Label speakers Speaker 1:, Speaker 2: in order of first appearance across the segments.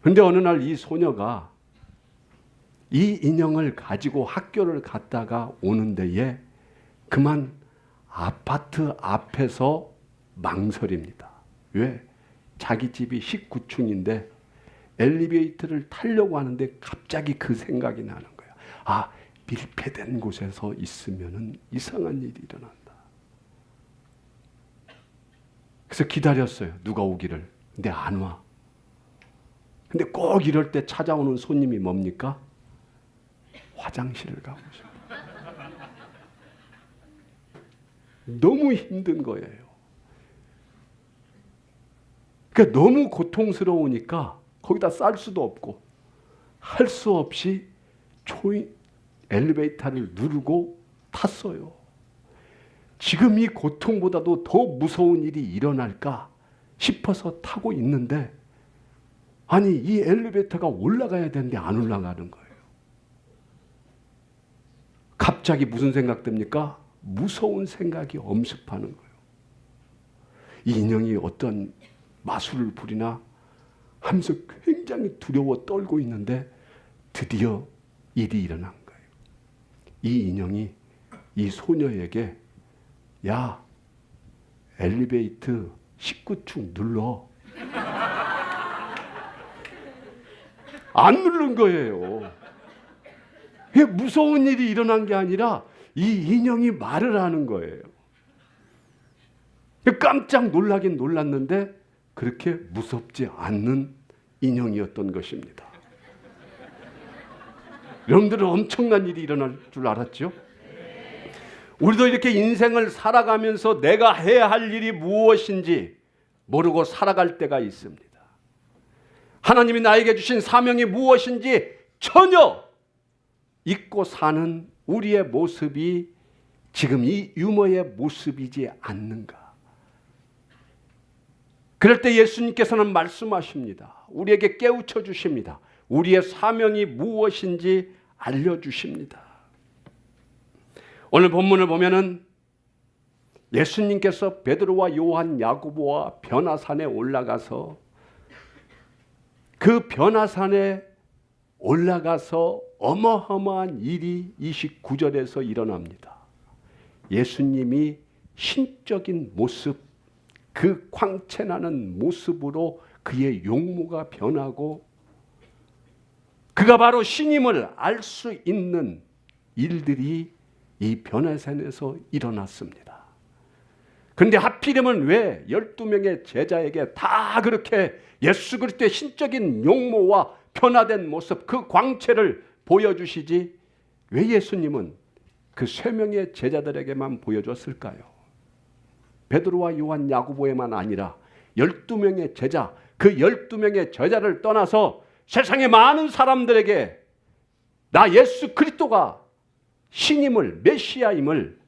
Speaker 1: 그런데 어느 날 이 소녀가 이 인형을 가지고 학교를 갔다가 오는 데에 그만 아파트 앞에서 망설입니다. 왜? 자기 집이 19층인데 엘리베이터를 타려고 하는데 갑자기 그 생각이 나는 거야. 아, 밀폐된 곳에서 있으면 이상한 일이 일어난다. 그래서 기다렸어요. 누가 오기를. 근데 안 와. 근데 꼭 이럴 때 찾아오는 손님이 뭡니까? 화장실을 가고 싶어. 너무 힘든 거예요. 그러니까 너무 고통스러우니까 거기다 쌀 수도 없고 할 수 없이 엘리베이터를 누르고 탔어요. 지금 이 고통보다도 더 무서운 일이 일어날까 싶어서 타고 있는데 아니 이 엘리베이터가 올라가야 되는데 안 올라가는 거예요. 갑자기 무슨 생각 듭니까? 무서운 생각이 엄습하는 거예요. 이 인형이 어떤 마술을 부리나 하면서 굉장히 두려워 떨고 있는데 드디어 일이 일어난 거예요. 이 인형이 이 소녀에게 야, 엘리베이터 19층 눌러. 안 누른 거예요. 이게 무서운 일이 일어난 게 아니라 이 인형이 말을 하는 거예요. 깜짝 놀라긴 놀랐는데 그렇게 무섭지 않는 인형이었던 것입니다. 여러분들은 엄청난 일이 일어날 줄 알았죠? 우리도 이렇게 인생을 살아가면서 내가 해야 할 일이 무엇인지 모르고 살아갈 때가 있습니다. 하나님이 나에게 주신 사명이 무엇인지 전혀 잊고 사는 우리의 모습이 지금 이 유머의 모습이지 않는가. 그럴 때 예수님께서는 말씀하십니다. 우리에게 깨우쳐 주십니다. 우리의 사명이 무엇인지 알려주십니다. 오늘 본문을 보면은 예수님께서 베드로와 요한, 야고보와 변화산에 올라가서 그 변화산에 올라가서 어마어마한 일이 29절에서 일어납니다. 예수님이 신적인 모습, 그 광채나는 모습으로 그의 용모가 변하고 그가 바로 신임을 알 수 있는 일들이 이 변화산에서 일어났습니다. 그런데 하필이면 왜 12명의 제자에게 다 그렇게 예수 그리스도의 신적인 용모와 변화된 모습, 그 광채를 보여주시지 왜 예수님은 그 3명의 제자들에게만 보여줬을까요? 베드로와 요한, 야고보에만 아니라 12명의 제자, 그 12명의 제자를 떠나서 세상의 많은 사람들에게 나 예수 그리스도가 신임을, 메시아임을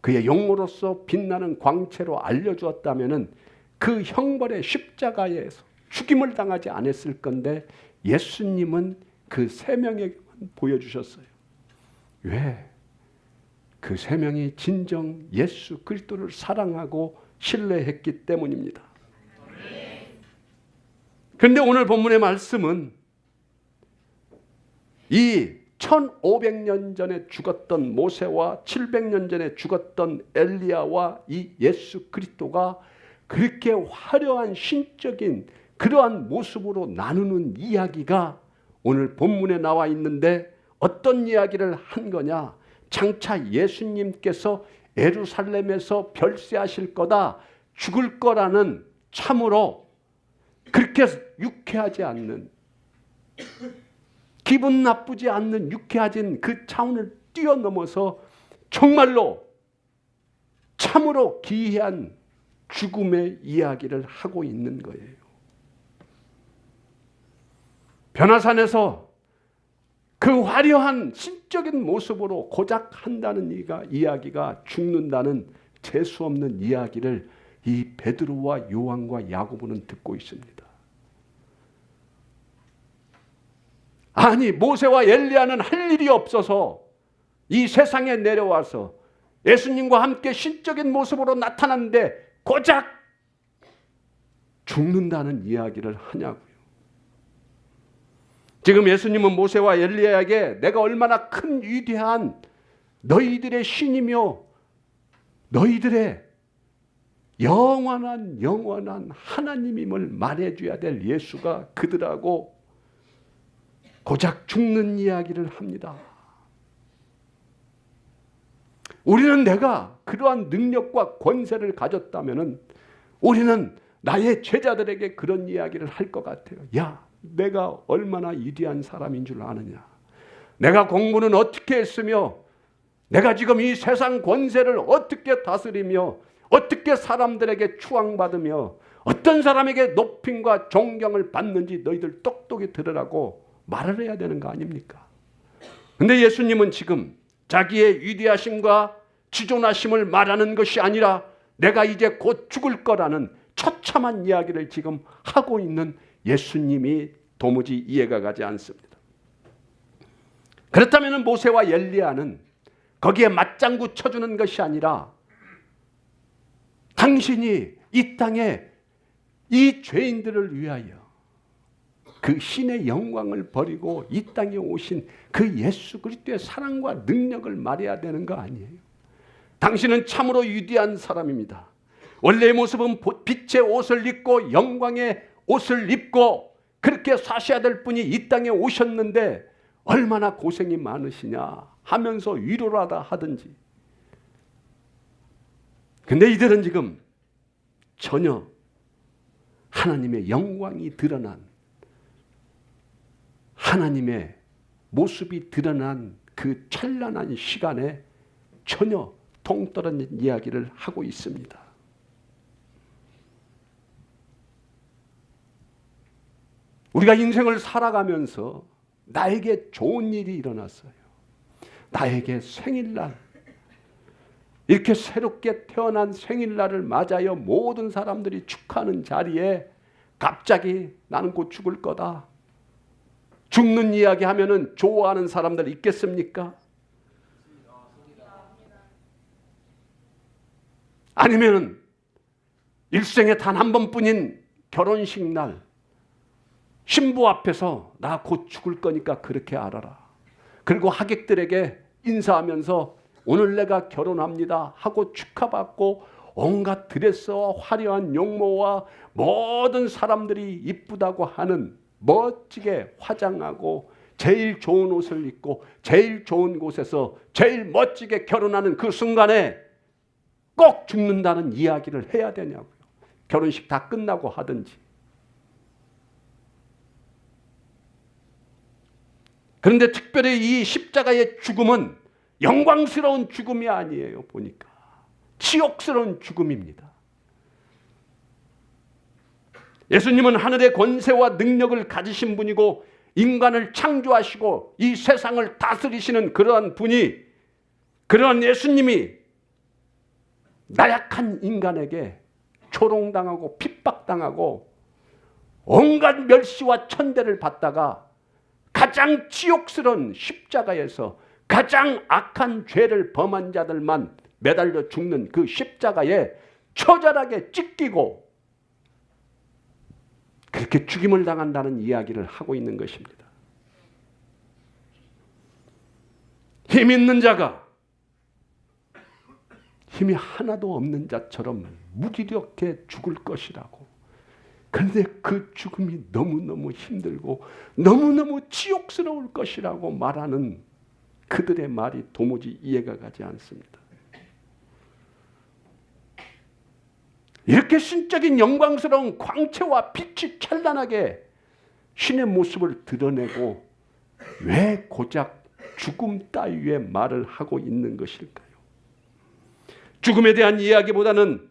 Speaker 1: 그의 용모로서 빛나는 광채로 알려주었다면 그 형벌의 십자가에서 죽임을 당하지 않았을 건데 예수님은 그 3명에게만 보여주셨어요. 왜? 그 3명이 진정 예수 그리스도를 사랑하고 신뢰했기 때문입니다. 그런데 오늘 본문의 말씀은 이 1500년 전에 죽었던 모세와 700년 전에 죽었던 엘리야와 이 예수 그리스도가 그렇게 화려한 신적인 그러한 모습으로 나누는 이야기가 오늘 본문에 나와 있는데 어떤 이야기를 한 거냐? 장차 예수님께서 예루살렘에서 별세하실 거다, 죽을 거라는 참으로 그렇게 유쾌하지 않는, 기분 나쁘지 않는 유쾌하진 그 차원을 뛰어넘어서 정말로 참으로 기이한 죽음의 이야기를 하고 있는 거예요. 변화산에서 그 화려한 신적인 모습으로 고작 한다는 이야기가 죽는다는 재수 없는 이야기를 이 베드로와 요한과 야고보는 듣고 있습니다. 아니, 모세와 엘리야는 할 일이 없어서 이 세상에 내려와서 예수님과 함께 신적인 모습으로 나타났는데 고작 죽는다는 이야기를 하냐고요. 지금 예수님은 모세와 엘리야에게 내가 얼마나 큰 위대한 너희들의 신이며 너희들의 영원한 하나님임을 말해줘야 될 예수가 그들하고 고작 죽는 이야기를 합니다. 우리는 내가 그러한 능력과 권세를 가졌다면 우리는 나의 제자들에게 그런 이야기를 할 것 같아요. 야, 내가 얼마나 위대한 사람인 줄 아느냐. 내가 공부는 어떻게 했으며 내가 지금 이 세상 권세를 어떻게 다스리며 어떻게 사람들에게 추앙받으며 어떤 사람에게 높임과 존경을 받는지 너희들 똑똑히 들으라고 말을 해야 되는 거 아닙니까? 근데 예수님은 지금 자기의 위대하심과 지존하심을 말하는 것이 아니라 내가 이제 곧 죽을 거라는 처참한 이야기를 지금 하고 있는 예수님이 도무지 이해가 가지 않습니다. 그렇다면 모세와 엘리야는 거기에 맞장구 쳐주는 것이 아니라 당신이 이 땅에 이 죄인들을 위하여 그 신의 영광을 버리고 이 땅에 오신 그 예수 그리스도의 사랑과 능력을 말해야 되는 거 아니에요. 당신은 참으로 위대한 사람입니다. 원래의 모습은 빛의 옷을 입고 영광의 옷을 입고 그렇게 사셔야 될 분이 이 땅에 오셨는데 얼마나 고생이 많으시냐 하면서 위로라다 하든지. 근데 이들은 지금 전혀 하나님의 영광이 드러난, 하나님의 모습이 드러난 그 찬란한 시간에 전혀 동떨어진 이야기를 하고 있습니다. 우리가 인생을 살아가면서 나에게 좋은 일이 일어났어요. 나에게 생일날, 이렇게 새롭게 태어난 생일날을 맞아요. 모든 사람들이 축하하는 자리에 갑자기 나는 곧 죽을 거다. 죽는 이야기 하면은 좋아하는 사람들 있겠습니까? 아니면은 일생에 단 한 번뿐인 결혼식 날 신부 앞에서 나 곧 죽을 거니까 그렇게 알아라. 그리고 하객들에게 인사하면서 오늘 내가 결혼합니다 하고 축하받고 온갖 드레스와 화려한 용모와 모든 사람들이 이쁘다고 하는 멋지게 화장하고 제일 좋은 옷을 입고 제일 좋은 곳에서 제일 멋지게 결혼하는 그 순간에 꼭 죽는다는 이야기를 해야 되냐고요. 결혼식 다 끝나고 하든지. 그런데 특별히 이 십자가의 죽음은 영광스러운 죽음이 아니에요. 보니까 치욕스러운 죽음입니다. 예수님은 하늘의 권세와 능력을 가지신 분이고 인간을 창조하시고 이 세상을 다스리시는 그러한 분이, 그러한 예수님이 나약한 인간에게 조롱당하고 핍박당하고 온갖 멸시와 천대를 받다가 가장 치욕스러운 십자가에서 가장 악한 죄를 범한 자들만 매달려 죽는 그 십자가에 처절하게 찢기고 그렇게 죽임을 당한다는 이야기를 하고 있는 것입니다. 힘 있는 자가 힘이 하나도 없는 자처럼 무기력해 죽을 것이라고. 그런데 그 죽음이 너무너무 힘들고 너무너무 치욕스러울 것이라고 말하는 그들의 말이 도무지 이해가 가지 않습니다. 이렇게 신적인 영광스러운 광채와 빛이 찬란하게 신의 모습을 드러내고 왜 고작 죽음 따위의 말을 하고 있는 것일까요? 죽음에 대한 이야기보다는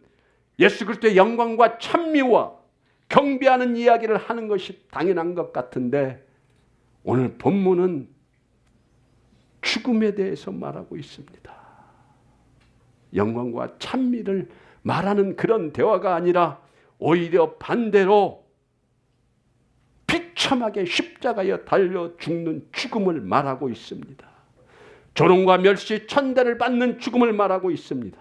Speaker 1: 예수 그리스도의 영광과 찬미와 경배하는 이야기를 하는 것이 당연한 것 같은데 오늘 본문은 죽음에 대해서 말하고 있습니다. 영광과 찬미를 말하는 그런 대화가 아니라 오히려 반대로 비참하게 십자가에 달려 죽는 죽음을 말하고 있습니다. 조롱과 멸시, 천대를 받는 죽음을 말하고 있습니다.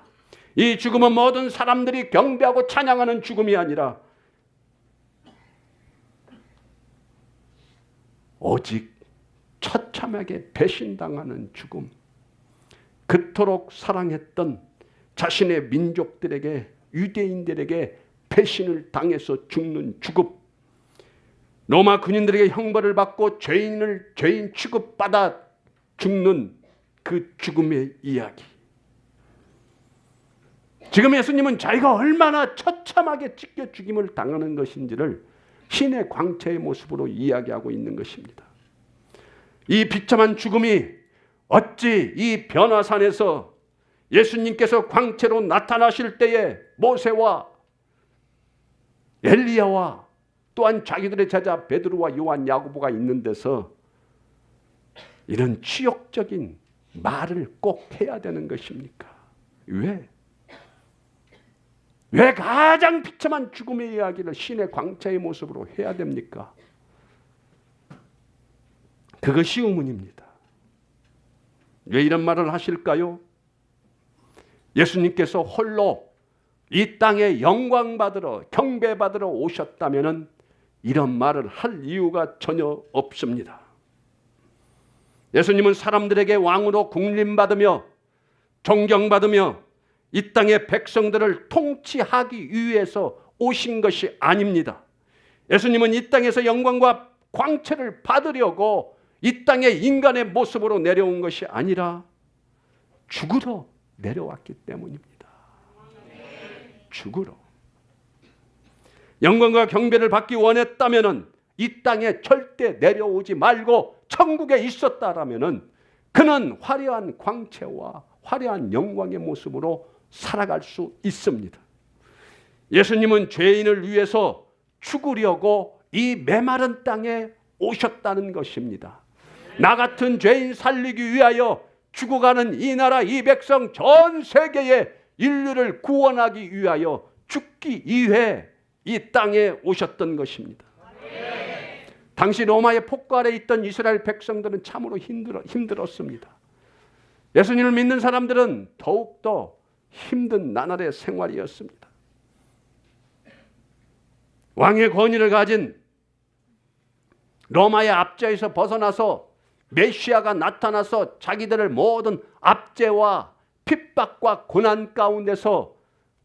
Speaker 1: 이 죽음은 모든 사람들이 경배하고 찬양하는 죽음이 아니라 오직 처참하게 배신당하는 죽음, 그토록 사랑했던 자신의 민족들에게, 유대인들에게 배신을 당해서 죽는 죽음, 로마 군인들에게 형벌을 받고 죄인 취급받아 죽는 그 죽음의 이야기. 지금 예수님은 자기가 얼마나 처참하게 찢겨 죽임을 당하는 것인지를 신의 광채의 모습으로 이야기하고 있는 것입니다. 이 비참한 죽음이 어찌 이 변화산에서 예수님께서 광채로 나타나실 때에 모세와 엘리야와 또한 자기들의 제자 베드로와 요한, 야고보가 있는 데서 이런 치욕적인 말을 꼭 해야 되는 것입니까? 왜? 왜 가장 비참한 죽음의 이야기를 신의 광채의 모습으로 해야 됩니까? 그것이 의문입니다. 왜 이런 말을 하실까요? 예수님께서 홀로 이 땅에 영광받으러, 경배받으러 오셨다면 이런 말을 할 이유가 전혀 없습니다. 예수님은 사람들에게 왕으로 군림받으며 존경받으며 이 땅의 백성들을 통치하기 위해서 오신 것이 아닙니다. 예수님은 이 땅에서 영광과 광채를 받으려고 이 땅에 인간의 모습으로 내려온 것이 아니라 죽으러 내려왔기 때문입니다. 죽으러. 영광과 경배를 받기 원했다면 이 땅에 절대 내려오지 말고 천국에 있었다라면 그는 화려한 광채와 화려한 영광의 모습으로 살아갈 수 있습니다. 예수님은 죄인을 위해서 죽으려고 이 메마른 땅에 오셨다는 것입니다. 나 같은 죄인 살리기 위하여 죽어가는 이 나라 이 백성 전 세계의 인류를 구원하기 위하여 죽기 위해 이 땅에 오셨던 것입니다. 당시 로마의 폭거 아래 있던 이스라엘 백성들은 참으로 힘들었습니다. 예수님을 믿는 사람들은 더욱더 힘든 나날의 생활이었습니다. 왕의 권위를 가진 로마의 압제에서 벗어나서 메시아가 나타나서 자기들을 모든 압제와 핍박과 고난 가운데서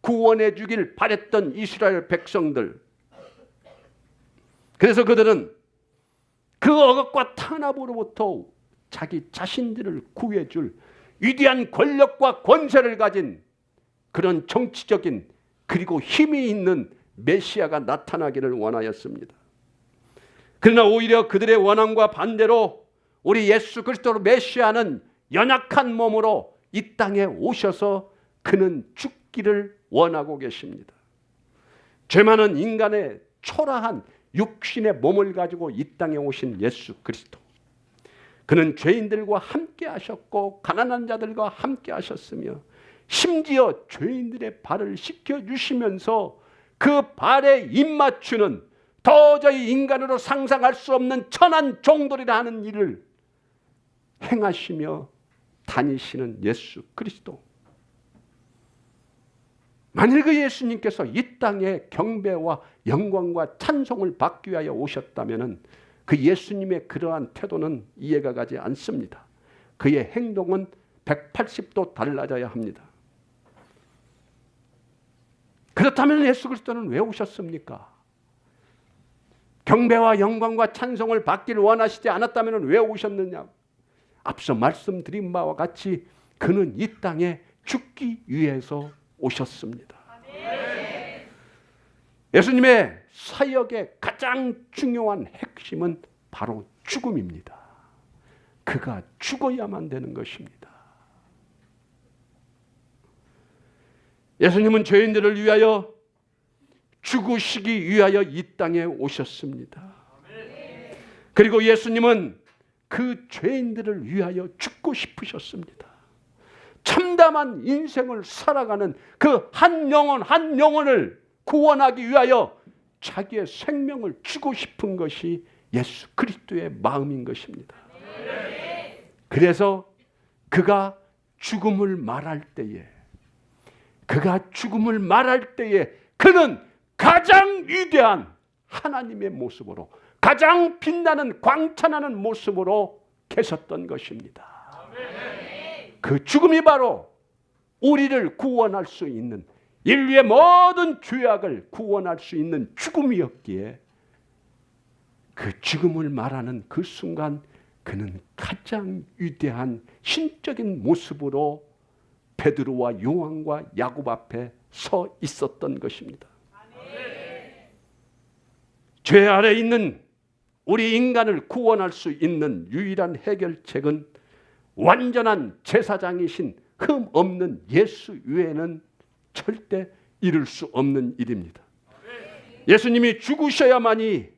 Speaker 1: 구원해 주길 바랬던 이스라엘 백성들. 그래서 그들은 그 억압과 탄압으로부터 자기 자신들을 구해줄 위대한 권력과 권세를 가진 그런 정치적인 그리고 힘이 있는 메시아가 나타나기를 원하였습니다. 그러나 오히려 그들의 원함과 반대로 우리 예수 그리스도 메시아는 연약한 몸으로 이 땅에 오셔서 그는 죽기를 원하고 계십니다. 죄 많은 인간의 초라한 육신의 몸을 가지고 이 땅에 오신 예수 그리스도. 그는 죄인들과 함께 하셨고 가난한 자들과 함께 하셨으며 심지어 죄인들의 발을 씻겨주시면서 그 발에 입맞추는 도저히 인간으로 상상할 수 없는 천한 종들이라 하는 일을 행하시며 다니시는 예수 그리스도. 만일 그 예수님께서 이 땅에 경배와 영광과 찬송을 받기 위하여 오셨다면 그 예수님의 그러한 태도는 이해가 가지 않습니다. 그의 행동은 180도 달라져야 합니다. 그렇다면 예수 그리스도는 왜 오셨습니까? 경배와 영광과 찬송을 받기를 원하시지 않았다면 왜 오셨느냐? 앞서 말씀드린 바와 같이 그는 이 땅에 죽기 위해서 오셨습니다. 예수님의 사역의 가장 중요한 핵심은 바로 죽음입니다. 그가 죽어야만 되는 것입니다. 예수님은 죄인들을 위하여 죽으시기 위하여 이 땅에 오셨습니다. 그리고 예수님은 그 죄인들을 위하여 죽고 싶으셨습니다. 참담한 인생을 살아가는 그 한 영혼을 구원하기 위하여 자기의 생명을 주고 싶은 것이 예수 그리스도의 마음인 것입니다. 그래서 그가 죽음을 말할 때에 그는 가장 위대한 하나님의 모습으로 가장 빛나는 광찬하는 모습으로 계셨던 것입니다. 그 죽음이 바로 우리를 구원할 수 있는, 인류의 모든 죄악을 구원할 수 있는 죽음이었기에 그 죽음을 말하는 그 순간 그는 가장 위대한 신적인 모습으로 베드로와 요한과 야곱 앞에 서 있었던 것입니다. 죄 아래 있는 우리 인간을 구원할 수 있는 유일한 해결책은 완전한 제사장이신 흠 없는 예수 외에는 절대 이룰 수 없는 일입니다. 예수님이 죽으셔야만이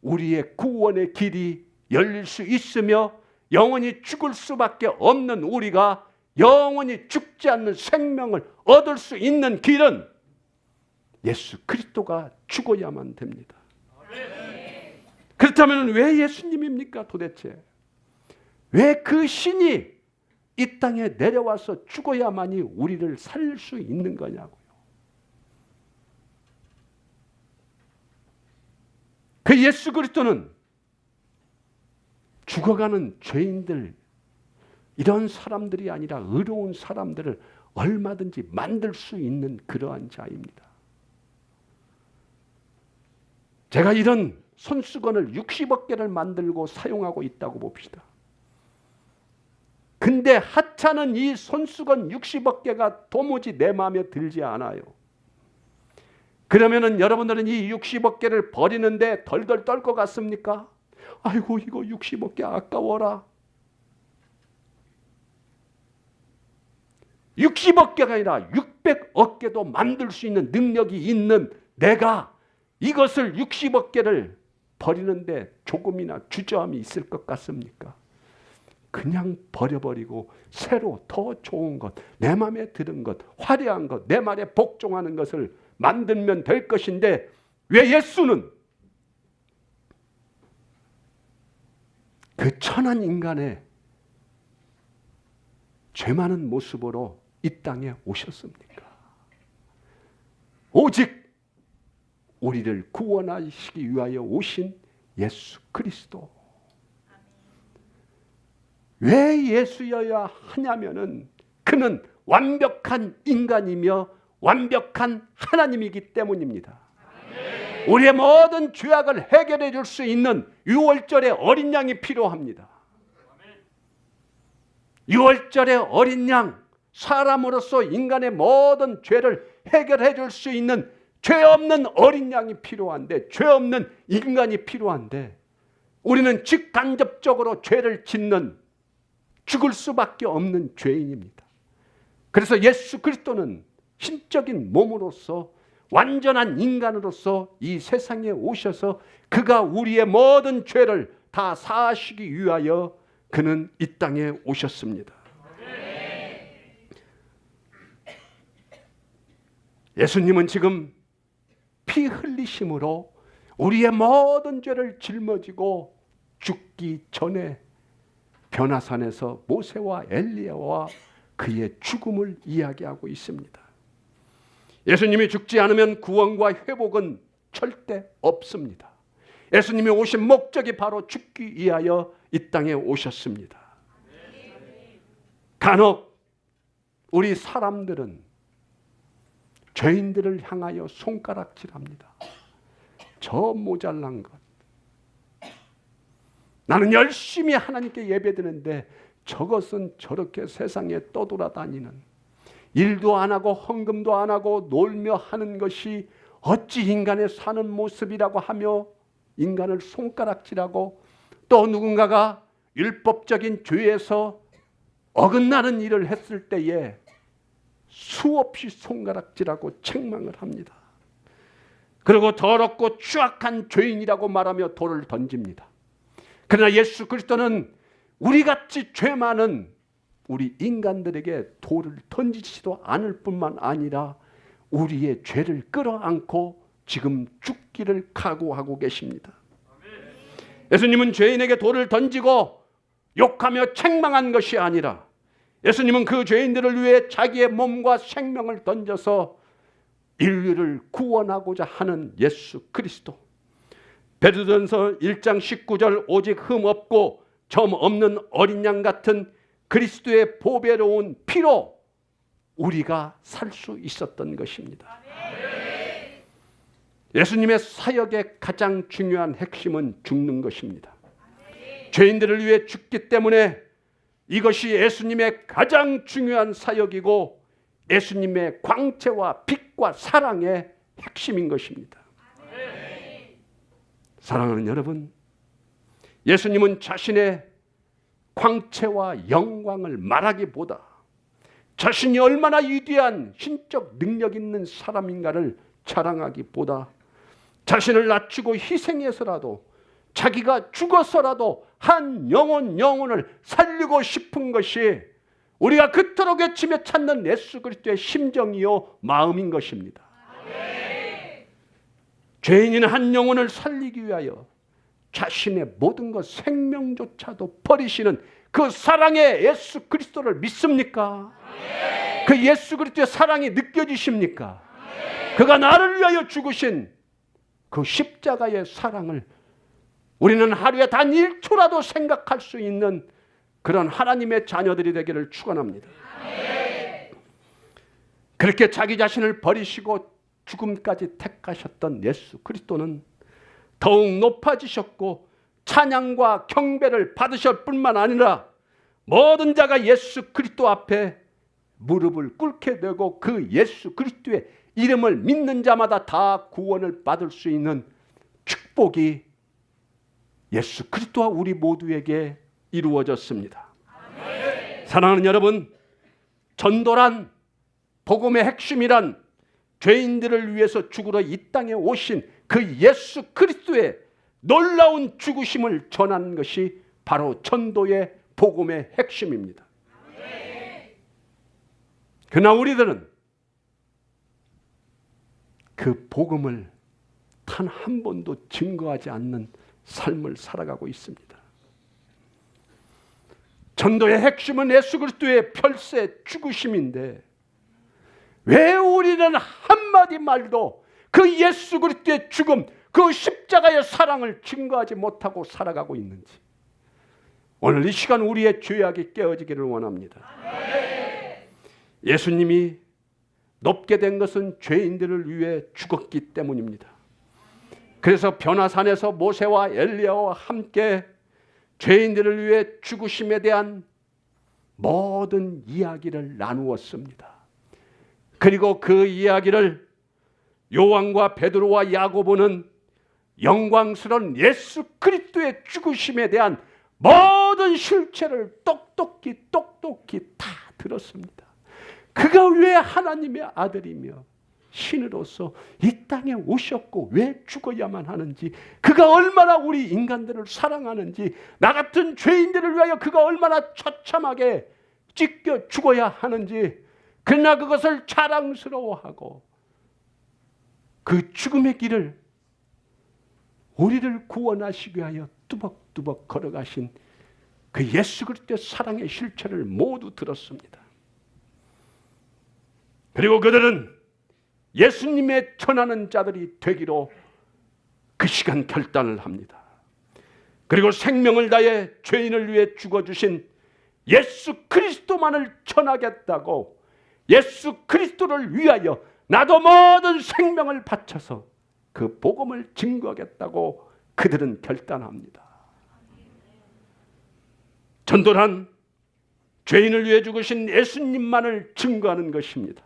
Speaker 1: 우리의 구원의 길이 열릴 수 있으며 영원히 죽을 수밖에 없는 우리가 영원히 죽지 않는 생명을 얻을 수 있는 길은 예수 그리스도가 죽어야만 됩니다. 그렇다면 왜 예수님입니까 도대체? 왜 그 신이 이 땅에 내려와서 죽어야만이 우리를 살릴 수 있는 거냐고요. 그 예수 그리스도는 죽어가는 죄인들, 이런 사람들이 아니라 의로운 사람들을 얼마든지 만들 수 있는 그러한 자입니다. 제가 이런 손수건을 60억 개를 만들고 사용하고 있다고 봅시다. 근데 하찮은 이 손수건 60억 개가 도무지 내 마음에 들지 않아요. 그러면은 여러분들은 이 60억 개를 버리는데 덜덜 떨 것 같습니까? 아이고 이거 60억 개 아까워라. 60억 개가 아니라 600억 개도 만들 수 있는 능력이 있는 내가 이것을 60억 개를 버리는데 조금이나 주저함이 있을 것 같습니까? 그냥 버려버리고 새로 더 좋은 것, 내 마음에 드는 것, 화려한 것, 내 말에 복종하는 것을 만들면 될 것인데 왜 예수는 그 천한 인간의 죄 많은 모습으로 이 땅에 오셨습니까? 오직 우리를 구원하시기 위하여 오신 예수 그리스도. 왜 예수여야 하냐면은 그는 완벽한 인간이며 완벽한 하나님이기 때문입니다. 우리의 모든 죄악을 해결해 줄 수 있는 유월절의 어린 양이 필요합니다. 유월절의 어린 양, 사람으로서 인간의 모든 죄를 해결해 줄 수 있는 죄 없는 어린 양이 필요한데, 죄 없는 인간이 필요한데 우리는 직간접적으로 죄를 짓는, 죽을 수밖에 없는 죄인입니다. 그래서 예수 그리스도는 신적인 몸으로서 완전한 인간으로서 이 세상에 오셔서 그가 우리의 모든 죄를 다 사하시기 위하여 그는 이 땅에 오셨습니다. 예수님은 지금 피 흘리심으로 우리의 모든 죄를 짊어지고 죽기 전에 변화산에서 모세와 엘리야와 그의 죽음을 이야기하고 있습니다. 예수님이 죽지 않으면 구원과 회복은 절대 없습니다. 예수님이 오신 목적이 바로 죽기 위하여 이 땅에 오셨습니다. 간혹 우리 사람들은 죄인들을 향하여 손가락질합니다. 저 모자란 것. 나는 열심히 하나님께 예배드리는데 저것은 저렇게 세상에 떠돌아다니는, 일도 안 하고 헌금도 안 하고 놀며 하는 것이 어찌 인간의 사는 모습이라고 하며 인간을 손가락질하고, 또 누군가가 율법적인 죄에서 어긋나는 일을 했을 때에 수없이 손가락질하고 책망을 합니다. 그리고 더럽고 추악한 죄인이라고 말하며 돌을 던집니다. 그러나 예수 그리스도는 우리같이 죄 많은 우리 인간들에게 돌을 던지지도 않을 뿐만 아니라 우리의 죄를 끌어안고 지금 죽기를 각오하고 계십니다. 예수님은 죄인에게 돌을 던지고 욕하며 책망한 것이 아니라 예수님은 그 죄인들을 위해 자기의 몸과 생명을 던져서 인류를 구원하고자 하는 예수 그리스도, 베드로전서 1장 19절 오직 흠 없고 점 없는 어린 양 같은 그리스도의 보배로운 피로 우리가 살 수 있었던 것입니다. 예수님의 사역의 가장 중요한 핵심은 죽는 것입니다. 죄인들을 위해 죽기 때문에 이것이 예수님의 가장 중요한 사역이고 예수님의 광채와 빛과 사랑의 핵심인 것입니다. 사랑하는 여러분, 예수님은 자신의 광채와 영광을 말하기보다 자신이 얼마나 위대한 신적 능력 있는 사람인가를 자랑하기보다 자신을 낮추고 희생해서라도 자기가 죽어서라도 한 영혼을 살리고 싶은 것이 우리가 그토록 외치며 찾는 예수 그리스도의 심정이요 마음인 것입니다. 죄인인 한 영혼을 살리기 위하여 자신의 모든 것 생명조차도 버리시는 그 사랑의 예수 그리스도를 믿습니까? 그 예수 그리스도의 사랑이 느껴지십니까? 그가 나를 위하여 죽으신 그 십자가의 사랑을 우리는 하루에 단 1초라도 생각할 수 있는 그런 하나님의 자녀들이 되기를 축원합니다. 그렇게 자기 자신을 버리시고 죽음까지 택하셨던 예수 그리스도는 더욱 높아지셨고 찬양과 경배를 받으실 뿐만 아니라 모든 자가 예수 그리스도 앞에 무릎을 꿇게 되고 그 예수 그리스도의 이름을 믿는 자마다 다 구원을 받을 수 있는 축복이 예수 그리스도와 우리 모두에게 이루어졌습니다. 사랑하는 여러분, 전도란 복음의 핵심이란 죄인들을 위해서 죽으러 이 땅에 오신 그 예수 그리스도의 놀라운 죽으심을 전하는 것이 바로 전도의 복음의 핵심입니다. 그러나 우리들은 그 복음을 단 한 번도 증거하지 않는 삶을 살아가고 있습니다. 전도의 핵심은 예수 그리스도의 별세 죽으심인데 왜 우리는 한마디 말도 그 예수 그리스도의 죽음, 그 십자가의 사랑을 증거하지 못하고 살아가고 있는지 오늘 이 시간 우리의 죄악이 깨어지기를 원합니다. 예수님이 높게 된 것은 죄인들을 위해 죽었기 때문입니다. 그래서 변화산에서 모세와 엘리야와 함께 죄인들을 위해 죽으심에 대한 모든 이야기를 나누었습니다. 그리고 그 이야기를 요한과 베드로와 야고보는 영광스러운 예수 그리스도의 죽으심에 대한 모든 실체를 똑똑히 다 들었습니다. 그가 왜 하나님의 아들이며 신으로서 이 땅에 오셨고 왜 죽어야만 하는지, 그가 얼마나 우리 인간들을 사랑하는지, 나 같은 죄인들을 위하여 그가 얼마나 처참하게 찢겨 죽어야 하는지, 그러나 그것을 자랑스러워하고 그 죽음의 길을 우리를 구원하시기 위하여 뚜벅뚜벅 걸어가신 그 예수 그리스도의 사랑의 실체를 모두 들었습니다. 그리고 그들은 예수님의 전하는 자들이 되기로 그 시간 결단을 합니다. 그리고 생명을 다해 죄인을 위해 죽어주신 예수 그리스도만을 전하겠다고, 예수 그리스도를 위하여 나도 모든 생명을 바쳐서 그 복음을 증거하겠다고 그들은 결단합니다. 전도란 죄인을 위해 죽으신 예수님만을 증거하는 것입니다.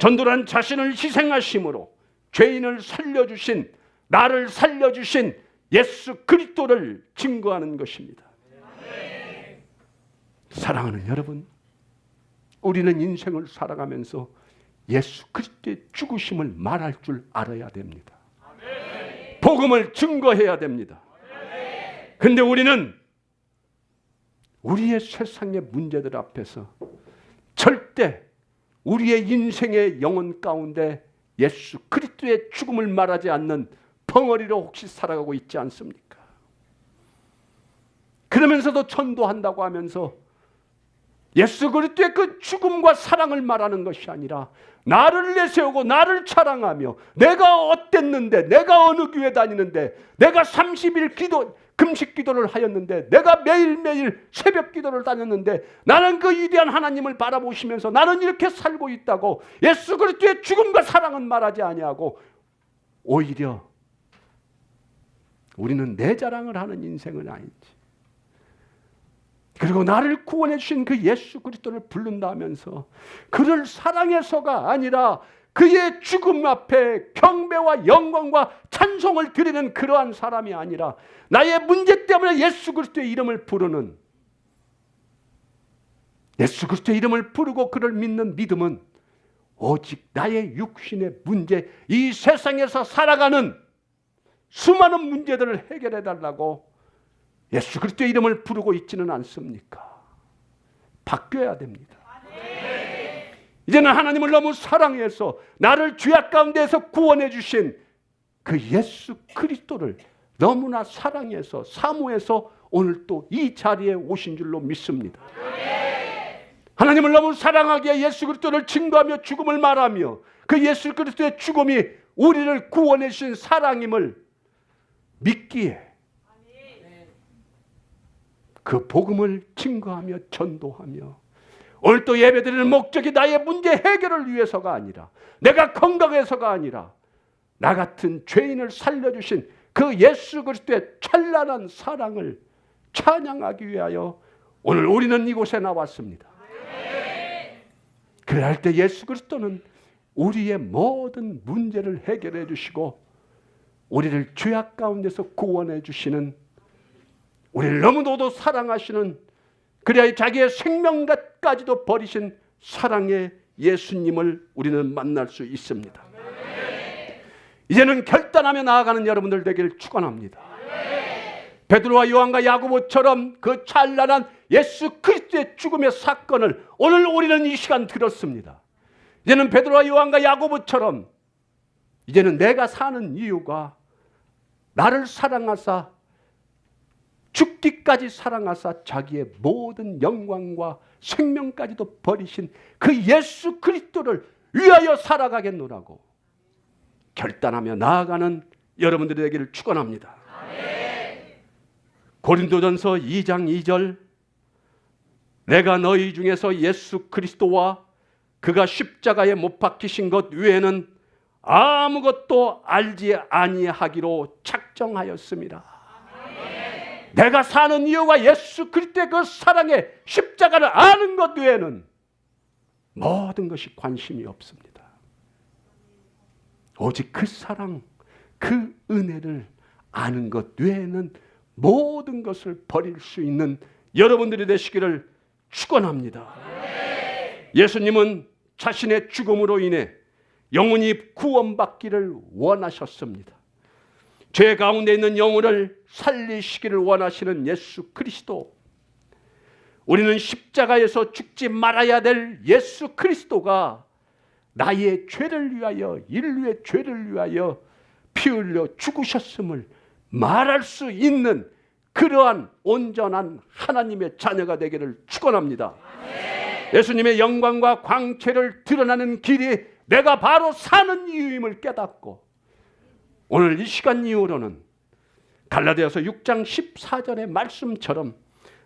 Speaker 1: 전도란 자신을 희생하심으로 죄인을 살려주신, 나를 살려주신 예수 그리스도를 증거하는 것입니다. 사랑하는 여러분, 우리는 인생을 살아가면서 예수 그리스도의 죽으심을 말할 줄 알아야 됩니다. 복음을 증거해야 됩니다. 그런데 우리는 우리의 세상의 문제들 앞에서 절대 우리의 인생의 영혼 가운데 예수 그리스도의 죽음을 말하지 않는 벙어리로 혹시 살아가고 있지 않습니까? 그러면서도 전도한다고 하면서 예수 그리스도의 그 죽음과 사랑을 말하는 것이 아니라 나를 내세우고 나를 자랑하며 내가 어땠는데, 내가 어느 교회 다니는데, 내가 30일 금식 기도를 하였는데, 내가 매일매일 새벽 기도를 다녔는데, 나는 그 위대한 하나님을 바라보시면서 나는 이렇게 살고 있다고 예수 그리스도의 죽음과 사랑은 말하지 아니하고, 오히려 우리는 내 자랑을 하는 인생은 아니지. 그리고 나를 구원해 주신 그 예수 그리스도를 부른다 하면서 그를 사랑해서가 아니라 그의 죽음 앞에 경배와 영광과 찬송을 드리는 그러한 사람이 아니라 나의 문제 때문에 예수 그리스도의 이름을 부르는, 예수 그리스도의 이름을 부르고 그를 믿는 믿음은 오직 나의 육신의 문제, 이 세상에서 살아가는 수많은 문제들을 해결해 달라고 예수 그리스도의 이름을 부르고 있지는 않습니까? 바뀌어야 됩니다. 이제는 하나님을 너무 사랑해서 나를 죄악 가운데에서 구원해 주신 그 예수 그리스도를 너무나 사랑해서 사모해서 오늘 또 이 자리에 오신 줄로 믿습니다. 하나님을 너무 사랑하기에 예수 그리스도를 증거하며 죽음을 말하며 그 예수 그리스도의 죽음이 우리를 구원해 주신 사랑임을 믿기에 그 복음을 증거하며 전도하며 오늘 또 예배드리는 목적이 나의 문제 해결을 위해서가 아니라, 내가 건강해서가 아니라, 나 같은 죄인을 살려주신 그 예수 그리스도의 찬란한 사랑을 찬양하기 위하여 오늘 우리는 이곳에 나왔습니다. 그래야 할 때 예수 그리스도는 우리의 모든 문제를 해결해 주시고 우리를 죄악 가운데서 구원해 주시는, 우리를 너무나도 사랑하시는, 그래야 자기의 생명까지도 버리신 사랑의 예수님을 우리는 만날 수 있습니다. 이제는 결단하며 나아가는 여러분들 되기를 축원합니다. 베드로와 요한과 야고보처럼 그 찬란한 예수 그리스도의 죽음의 사건을 오늘 우리는 이 시간 들었습니다. 이제는 베드로와 요한과 야고보처럼 이제는 내가 사는 이유가 나를 사랑하사 죽기까지 사랑하사 자기의 모든 영광과 생명까지도 버리신 그 예수 그리스도를 위하여 살아가겠노라고 결단하며 나아가는 여러분들이 되기를 축원합니다. 고린도전서 2장 2절, 내가 너희 중에서 예수 그리스도와 그가 십자가에 못 박히신 것 외에는 아무것도 알지 아니하기로 작정하였습니다. 내가 사는 이유가 예수 그리스도의 그 사랑의 십자가를 아는 것 외에는 모든 것이 관심이 없습니다. 오직 그 사랑, 그 은혜를 아는 것 외에는 모든 것을 버릴 수 있는 여러분들이 되시기를 축원합니다. 예수님은 자신의 죽음으로 인해 영혼이 구원받기를 원하셨습니다. 죄 가운데 있는 영혼을 살리시기를 원하시는 예수 그리스도, 우리는 십자가에서 죽지 말아야 될 예수 그리스도가 나의 죄를 위하여, 인류의 죄를 위하여 피 흘려 죽으셨음을 말할 수 있는 그러한 온전한 하나님의 자녀가 되기를 축원합니다. 예수님의 영광과 광채를 드러나는 길이 내가 바로 사는 이유임을 깨닫고 오늘 이 시간 이후로는 갈라디아서 6장 14절의 말씀처럼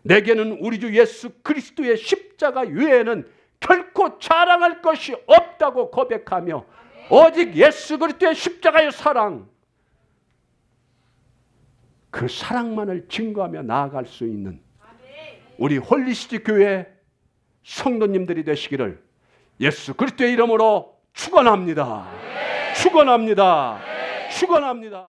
Speaker 1: 내게는 우리 주 예수 그리스도의 십자가 외에는 결코 자랑할 것이 없다고 고백하며 오직 예수 그리스도의 십자가의 사랑, 그 사랑만을 증거하며 나아갈 수 있는 우리 홀리시티 교회 성도님들이 되시기를 예수 그리스도의 이름으로 축원합니다. 축원합니다. 축원합니다.